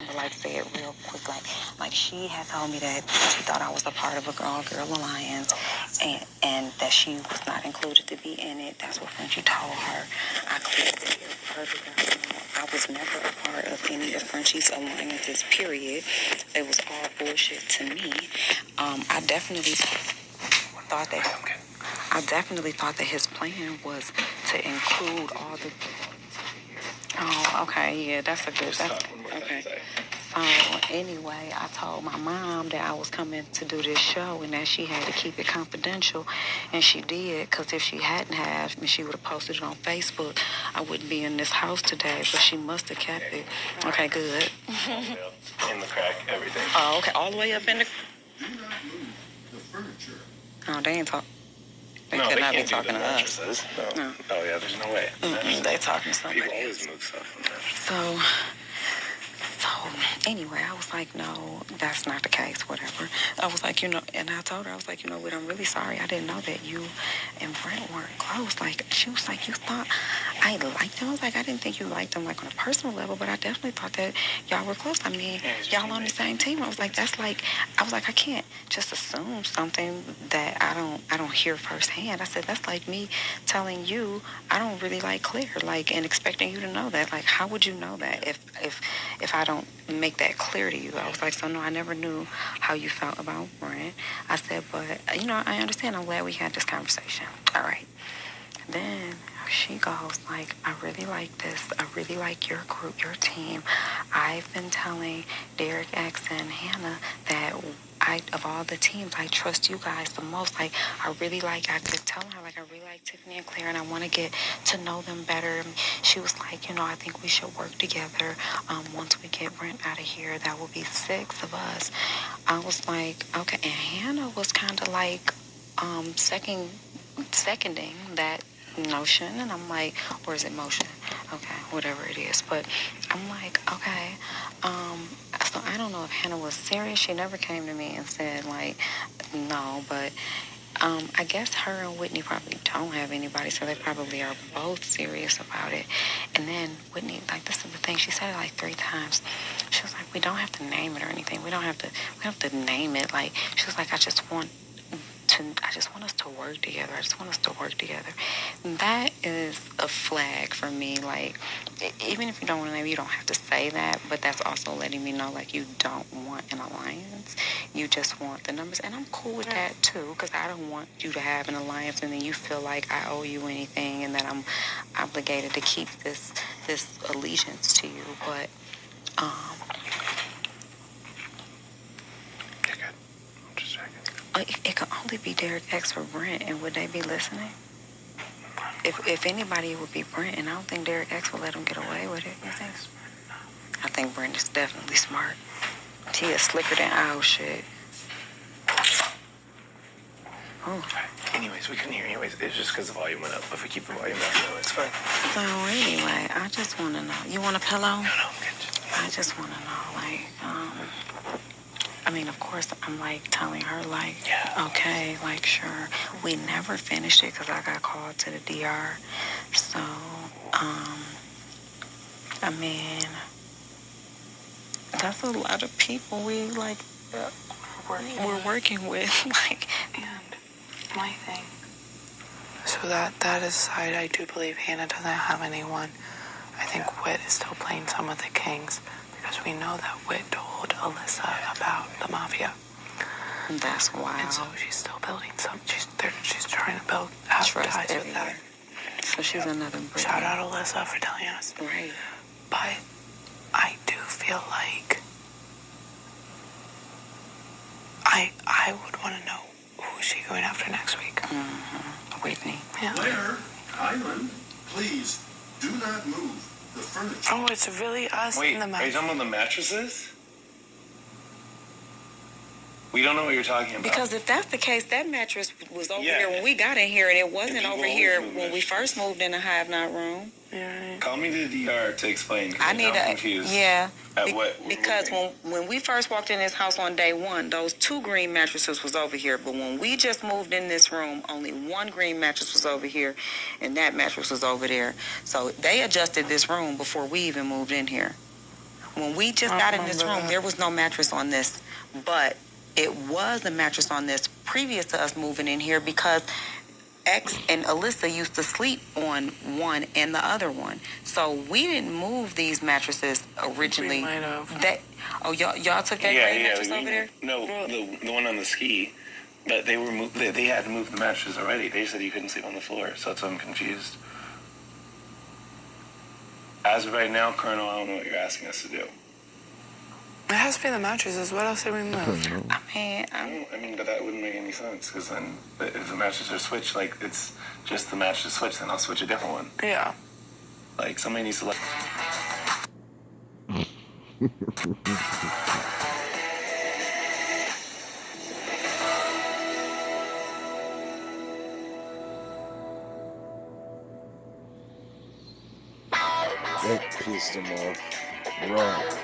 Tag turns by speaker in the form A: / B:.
A: to like say it real quick. Like she had told me that she thought I was a part of a Girl Alliance, and that she was not included to be in it. That's what Frenchie told her. I cleared it here perfectly. I was never a part of any of Frenchie's alliances, period. It was all bullshit to me. I definitely thought that his plan was to include all the... Oh, okay, yeah, that's okay. So anyway, I told my mom that I was coming to do this show and that she had to keep it confidential, and she did, because if she hadn't have, and she would have posted it on Facebook, I wouldn't be in this house today, but she must have kept it. Okay, good.
B: In the crack, everything.
A: Oh, okay, all the way up in the...
C: Do not move the furniture.
A: Oh, they ain't talk. They
B: No,
A: could
B: they
A: not be
B: can't do
A: talking
B: the
A: to us.
B: mattresses.
A: No.
B: Oh, yeah, there's no way.
A: They talking to somebody
B: People
A: else.
B: always move stuff on mattresses.
A: So anyway, I was like, no, that's not the case, whatever. I was like, and I told her, I was like, what, I'm really sorry. I didn't know that you and Brent weren't close. Like, she was like, you thought I liked him? I was like, I didn't think you liked him, like, on a personal level, but I definitely thought that y'all were close. I mean, y'all on the same team. I was like, I can't just assume something that I don't hear firsthand. I said, that's like me telling you I don't really like Claire, like, and expecting you to know that. Like, how would you know that if I don't make that clear to you? I was like, so no, I never knew how you felt about Brent. I said, but, I understand. I'm glad we had this conversation. All right. Then she goes, like, I really like this. I really like your group, your team. I've been telling Derek X and Hannah that of all the teams, I trust you guys the most. Like, I've been telling her, like, I really like Tiffany and Claire, and I want to get to know them better. She was like, I think we should work together. Once we get Brent out of here, that will be 6 of us. I was like, okay. And Hannah was kind of like seconding that notion, and I'm like, or is it motion? Okay, whatever it is. But I'm like, okay. So I don't know if Hannah was serious. She never came to me and said, like, no, but I guess her and Whitney probably don't have anybody, so they probably are both serious about it. And then Whitney, like, this is the thing, she said it like 3 times. She was like, we don't have to name it or anything. We don't have to name it. Like, she was like, I just want us to work together. I just want us to work together. That is a flag for me. Like, even if you don't want to name, you don't have to say that, but that's also letting me know, like, you don't want an alliance. You just want the numbers. And I'm cool with that, too, because I don't want you to have an alliance and then you feel like I owe you anything and that I'm obligated to keep this allegiance to you. But, it could only be Derek X for Brent, and would they be listening? If anybody, it would be Brent, and I don't think Derek X will let him get away with it. You think? I think Brent is definitely smart. He is slicker than owl shit. Oh.
B: Anyways, we couldn't hear. Anyways, it's just because the volume went up. If we keep the volume down, it's fine.
A: So anyway, I just want to know. You want a pillow?
B: No, I'm good.
A: I just want to know, like, of course, I'm, like, telling her, like, yeah, okay, like, sure. We never finished it because I got called to the DR. So, that's a lot of people we're working with, like.
D: And my thing. So that aside, I do believe Hannah doesn't have anyone. I think Whit is still playing some of the kings. Because we know that Whit told Alyssa about the mafia.
A: That's wild.
D: And so she's still building she's trying to build ties with that.
A: So she's another Britney.
D: Shout out Alyssa for telling us.
A: Right.
D: But I do feel like I would want to know who is she going after next week.
A: Mm-hmm. Whitney.
D: Yeah.
C: Claire, Kylan, please do not move the furniture.
D: Oh, it's really us in the mattress.
B: Wait, are you talking about the mattresses? We don't know what you're talking about.
A: Because if that's the case, that mattress was over here when we got in here, and it wasn't over here when we first moved in the Hive Knot room.
D: Yeah.
B: Call me to the DR to explain.
A: I'm confused. Yeah.
B: At what?
A: Because when we first walked in this house on day 1, those 2 green mattresses was over here. But when we just moved in this room, only 1 green mattress was over here, and that mattress was over there. So they adjusted this room before we even moved in here. when we just
D: I
A: got in this
D: remember
A: room,
D: that.
A: there was no mattress on this, but it was a mattress on this previous to us moving in here because X and Alyssa used to sleep on one and the other one. So we didn't move these mattresses originally.
D: We might have.
A: Y'all took that gray mattress over there?
B: No, the one on the ski. But they were they had to move the mattresses already. They said you couldn't sleep on the floor, so that's why I'm confused. As of right now, Colonel, I don't know what you're asking us to do.
D: It has to be the mattresses. What else did we move?
A: I mean,
B: But that wouldn't make any sense because then if the mattresses are switched, like it's just the mattress switch, then I'll switch a different one.
D: Yeah.
B: Like somebody needs to let.
E: That pissed him off. Right.